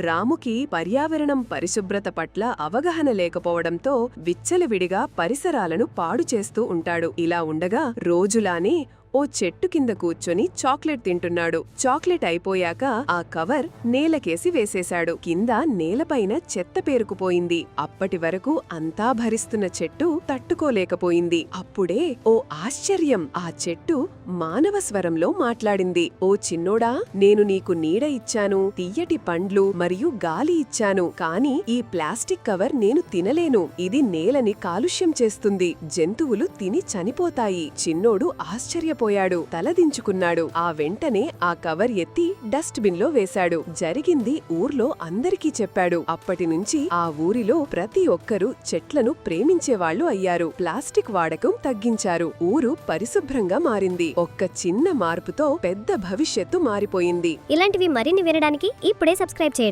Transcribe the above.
రాముకి పర్యావరణం పరిశుభ్రత పట్ల అవగాహన లేకపోవడంతో విచ్చలవిడిగా పరిసరాలను పాడు చేస్తూ ఉంటాడు. ఇలా ఉండగా రోజులానే ఓ చెట్టు కింద కూర్చొని చాక్లెట్ తింటున్నాడు. చాక్లెట్ అయిపోయాక ఆ కవర్ నేలకేసి వేసేశాడు. కింద నేలపైన చెత్త పేరుకుపోయింది. అప్పటి వరకు అంతా భరిస్తున్న చెట్టు తట్టుకోలేకపోయింది. అప్పుడే ఓ ఆశ్చర్యం! ఆ చెట్టు మానవ స్వరంలో మాట్లాడింది. ఓ చిన్నోడా, నేను నీకు నీడ ఇచ్చాను, తియ్యటి పండ్లు మరియు గాలి ఇచ్చాను, కాని ఈ ప్లాస్టిక్ కవర్ నేను తినలేను. ఇది నేలని కాలుష్యం చేస్తుంది. జంతువులు తిని చనిపోతాయి. చిన్నోడు ఆశ్చర్యపోయాడు. తలదించుకున్నాడు. ఆ వెంటనే ఆ కవర్ ఎత్తి డస్ట్ బిన్ లో వేశాడు. జరిగింది ఊర్లో అందరికీ చెప్పాడు. అప్పటినుంచి ఆ ఊరిలో ప్రతి ఒక్కరూ చెట్లను ప్రేమించేవాళ్లు అయ్యారు. ప్లాస్టిక్ వాడకం తగ్గించారు. ఊరు పరిశుభ్రంగా మారింది. ఒక్క చిన్న మార్పుతో పెద్ద భవిష్యత్తు మారిపోయింది. ఇలాంటివి మరిన్ని వినడానికి ఇప్పుడే సబ్స్క్రైబ్ చేయండి.